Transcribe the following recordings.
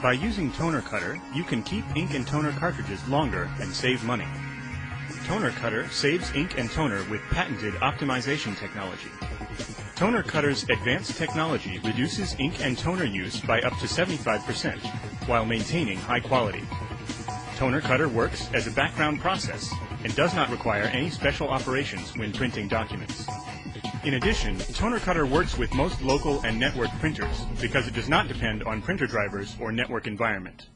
By using Toner Cutter, you can keep ink and toner cartridges longer and save money. Toner Cutter saves ink and toner with patented optimization technology. Toner Cutter's advanced technology reduces ink and toner use by up to 75% while maintaining high quality. Toner Cutter works as a background process and does not require any special operations when printing documents. In addition, Toner Cutter works with most local and network printers because it does not depend on printer drivers or network environment.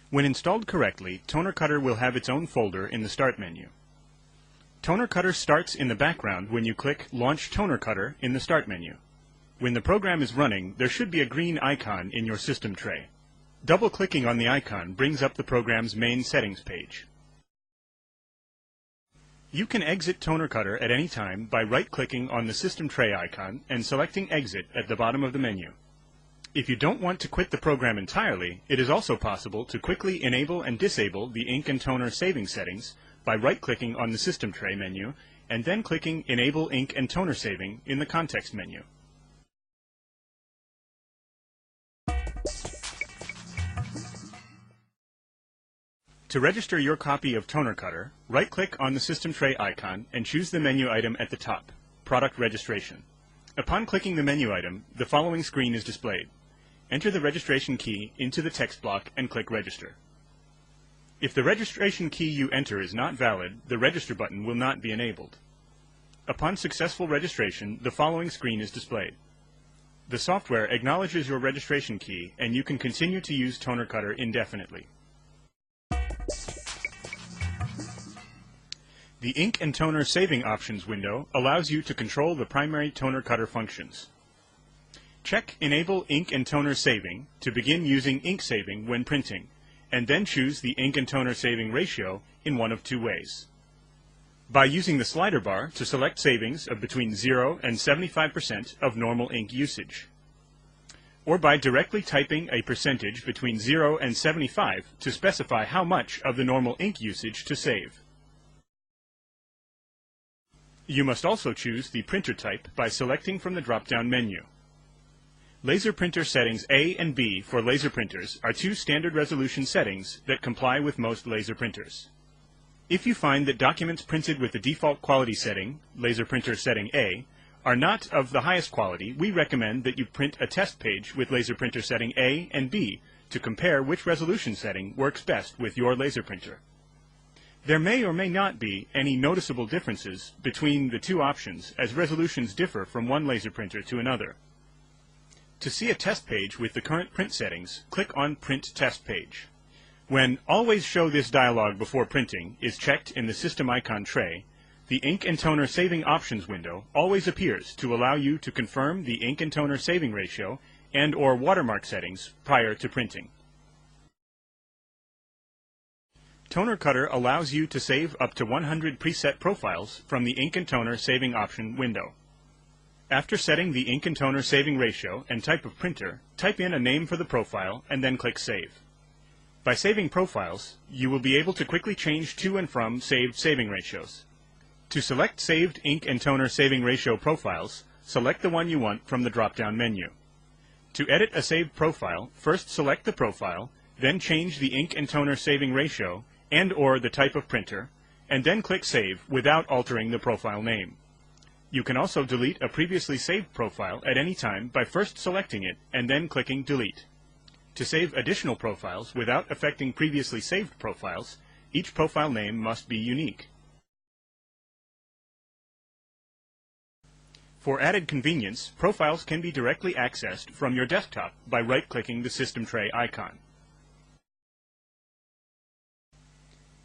When installed correctly, Toner Cutter will have its own folder in the Start menu. Toner Cutter starts in the background when you click Launch Toner Cutter in the Start menu. When the program is running, there should be a green icon in your system tray. Double-clicking on the icon brings up the program's main settings page. You can exit Toner Cutter at any time by right-clicking on the system tray icon and selecting Exit at the bottom of the menu. If you don't want to quit the program entirely, it is also possible to quickly enable and disable the ink and toner saving settings by right-clicking on the system tray menu and then clicking Enable Ink and Toner Saving in the context menu. To register your copy of Toner Cutter, right-click on the system tray icon and choose the menu item at the top, Product Registration. Upon clicking the menu item, the following screen is displayed. Enter the registration key into the text block and click Register. If the registration key you enter is not valid, the Register button will not be enabled. Upon successful registration, the following screen is displayed. The software acknowledges your registration key and you can continue to use Toner Cutter indefinitely. The Ink and Toner Saving Options window allows you to control the primary Toner Cutter functions. Check Enable Ink and Toner Saving to begin using ink saving when printing, and then choose the ink and toner saving ratio in one of two ways. By using the slider bar to select savings of between 0 and 75% of normal ink usage, or by directly typing a percentage between 0 and 75 to specify how much of the normal ink usage to save. You must also choose the printer type by selecting from the drop-down menu. Laser printer settings A and B for laser printers are two standard resolution settings that comply with most laser printers. If you find that documents printed with the default quality setting, laser printer setting A, are not of the highest quality, we recommend that you print a test page with laser printer setting A and B to compare which resolution setting works best with your laser printer. There may or may not be any noticeable differences between the two options as resolutions differ from one laser printer to another. To see a test page with the current print settings, click on Print Test Page. When Always Show This dialog before printing is checked in the system icon tray, the Ink and Toner Saving Options window always appears to allow you to confirm the ink and toner saving ratio and/or watermark settings prior to printing. Toner Cutter allows you to save up to 100 preset profiles from the Ink and Toner Saving Option window. After setting the ink and toner saving ratio and type of printer, type in a name for the profile and then click Save. By saving profiles, you will be able to quickly change to and from saved saving ratios. To select saved ink and toner saving ratio profiles, select the one you want from the drop-down menu. To edit a saved profile, first select the profile, then change the ink and toner saving ratio and/or the type of printer, and then click Save without altering the profile name. You can also delete a previously saved profile at any time by first selecting it and then clicking Delete. To save additional profiles without affecting previously saved profiles, each profile name must be unique. For added convenience, profiles can be directly accessed from your desktop by right-clicking the system tray icon.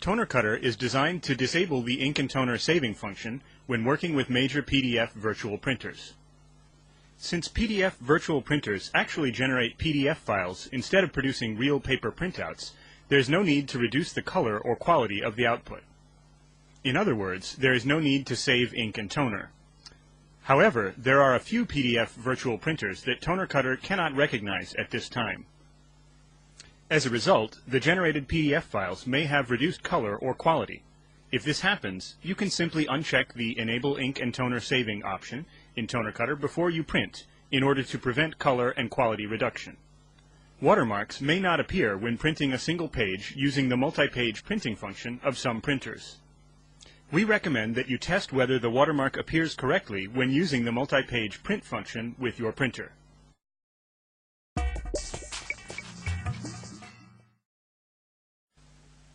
Toner Cutter is designed to disable the ink and toner saving function when working with major PDF virtual printers. Since PDF virtual printers actually generate PDF files instead of producing real paper printouts, there's no need to reduce the color or quality of the output. In other words, there is no need to save ink and toner. However, there are a few PDF virtual printers that Toner Cutter cannot recognize at this time. As a result, the generated PDF files may have reduced color or quality. If this happens, you can simply uncheck the Enable Ink and Toner Saving option in Toner Cutter before you print in order to prevent color and quality reduction. Watermarks may not appear when printing a single page using the multi-page printing function of some printers. We recommend that you test whether the watermark appears correctly when using the multi-page print function with your printer.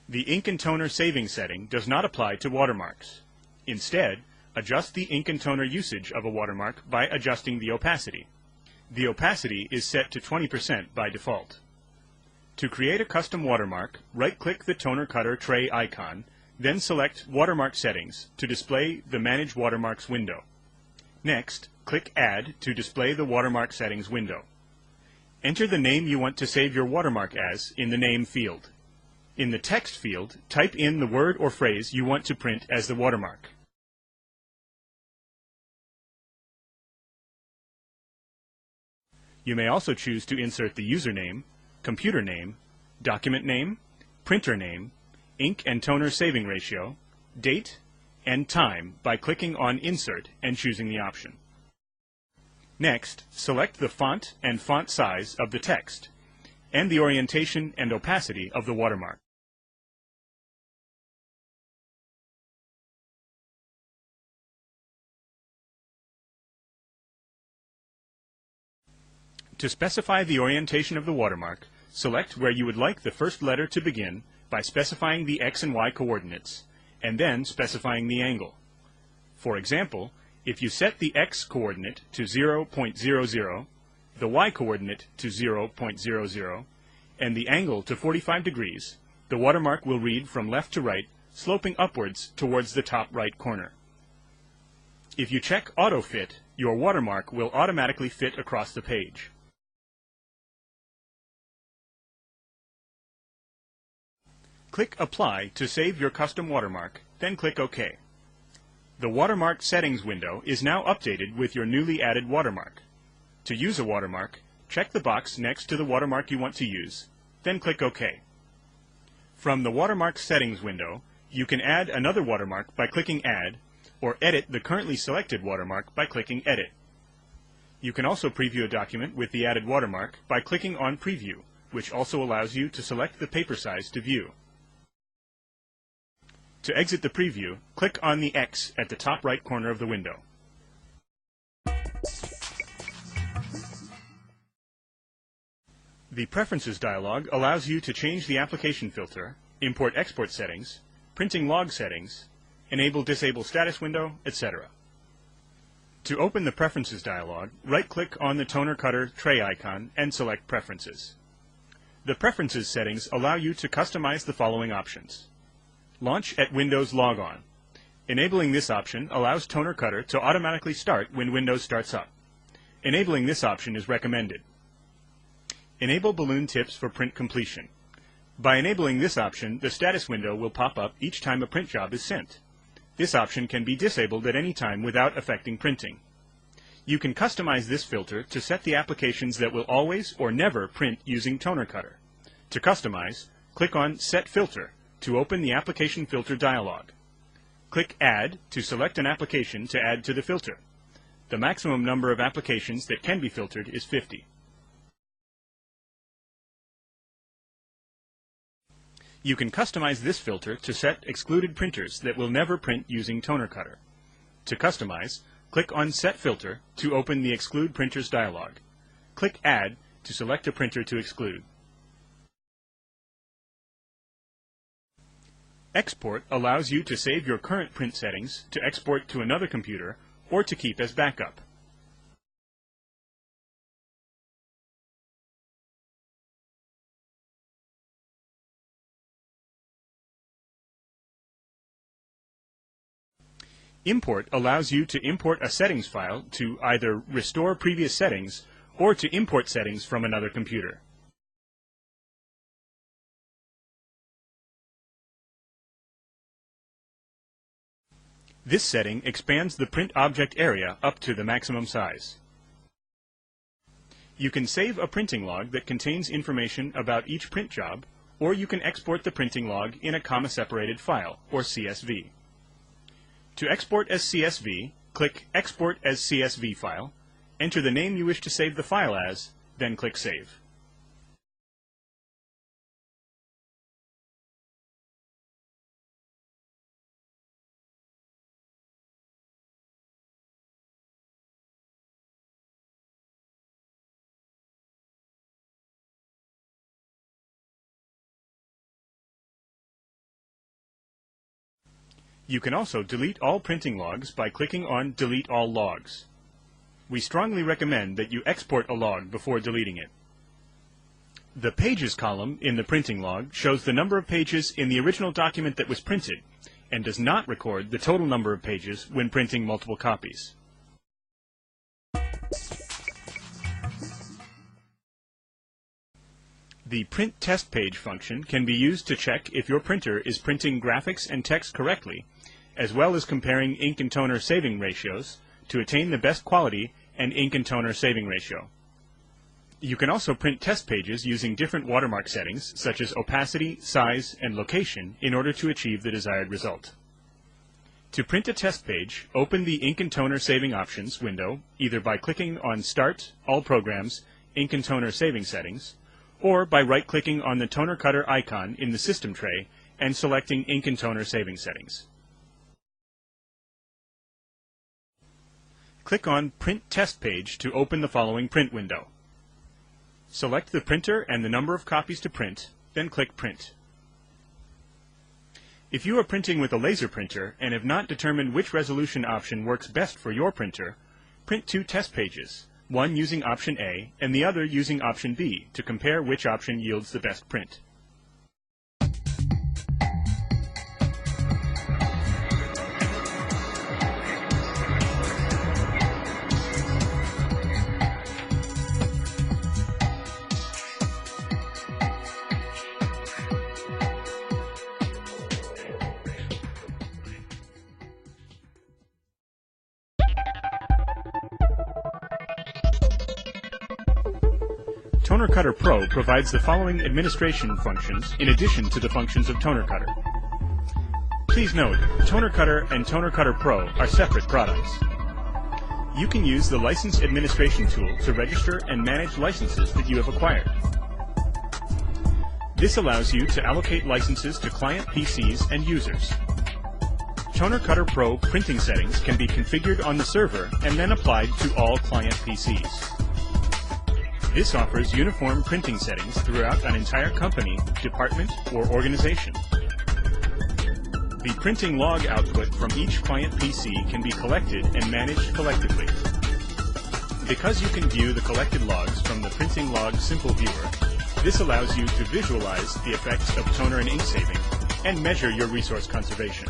The Ink and Toner saving setting does not apply to watermarks. Instead, adjust the ink and toner usage of a watermark by adjusting the opacity. The opacity is set to 20% by default. To create a custom watermark, right-click the Toner Cutter tray icon, then select Watermark Settings to display the Manage Watermarks window. Next, click Add to display the Watermark Settings window. Enter the name you want to save your watermark as in the Name field. In the Text field, type in the word or phrase you want to print as the watermark. You may also choose to insert the username, computer name, document name, printer name, ink and toner saving ratio, date, and time by clicking on Insert and choosing the option. Next, select the font and font size of the text and the orientation and opacity of the watermark. To specify the orientation of the watermark, select where you would like the first letter to begin by specifying the X and Y coordinates, and then specifying the angle. For example, if you set the X coordinate to 0.00, the Y coordinate to 0.00, and the angle to 45 degrees, the watermark will read from left to right, sloping upwards towards the top right corner. If you check Auto Fit, your watermark will automatically fit across the page. Click Apply to save your custom watermark, then click OK. The Watermark Settings window is now updated with your newly added watermark. To use a watermark, check the box next to the watermark you want to use, then click OK. From the Watermark Settings window, you can add another watermark by clicking Add, or edit the currently selected watermark by clicking Edit. You can also preview a document with the added watermark by clicking on Preview, which also allows you to select the paper size to view. To exit the preview, click on the X at the top right corner of the window. The Preferences dialog allows you to change the application filter, import-export settings, printing log settings, enable-disable status window, etc. To open the Preferences dialog, right-click on the Toner Cutter tray icon and select Preferences. The Preferences settings allow you to customize the following options. Launch at Windows Logon. Enabling this option allows Toner Cutter to automatically start when Windows starts up. Enabling this option is recommended. Enable balloon tips for print completion. By enabling this option, the status window will pop up each time a print job is sent. This option can be disabled at any time without affecting printing. You can customize this filter to set the applications that will always or never print using Toner Cutter. To customize, click on Set Filter to open the Application Filter dialog. Click Add to select an application to add to the filter. The maximum number of applications that can be filtered is 50. You can customize this filter to set excluded printers that will never print using Toner Cutter. To customize, click on Set Filter to open the Exclude Printers dialog. Click Add to select a printer to exclude. Export allows you to save your current print settings to export to another computer or to keep as backup. Import allows you to import a settings file to either restore previous settings or to import settings from another computer. This setting expands the print object area up to the maximum size. You can save a printing log that contains information about each print job, or you can export the printing log in a comma-separated file, or CSV. To export as CSV, click Export as CSV file, enter the name you wish to save the file as, then click Save. You can also delete all printing logs by clicking on Delete All Logs. We strongly recommend that you export a log before deleting it. The Pages column in the printing log shows the number of pages in the original document that was printed, and does not record the total number of pages when printing multiple copies. The Print Test Page function can be used to check if your printer is printing graphics and text correctly, as well as comparing ink and toner saving ratios to attain the best quality and ink and toner saving ratio. You can also print test pages using different watermark settings such as opacity, size, and location in order to achieve the desired result. To print a test page, open the Ink and Toner Saving Options window either by clicking on Start, All Programs, Ink and Toner Saving Settings, or by right-clicking on the toner cutter icon in the system tray and selecting Ink and Toner Saving Settings. Click on Print Test Page to open the following print window. Select the printer and the number of copies to print, then click Print. If you are printing with a laser printer and have not determined which resolution option works best for your printer, print two test pages, one using option A and the other using option B to compare which option yields the best print. Toner Cutter Pro provides the following administration functions in addition to the functions of Toner Cutter. Please note, Toner Cutter and Toner Cutter Pro are separate products. You can use the License Administration tool to register and manage licenses that you have acquired. This allows you to allocate licenses to client PCs and users. Toner Cutter Pro printing settings can be configured on the server and then applied to all client PCs. This offers uniform printing settings throughout an entire company, department, or organization. The printing log output from each client PC can be collected and managed collectively. Because you can view the collected logs from the Printing Log Simple Viewer, this allows you to visualize the effects of toner and ink saving and measure your resource conservation.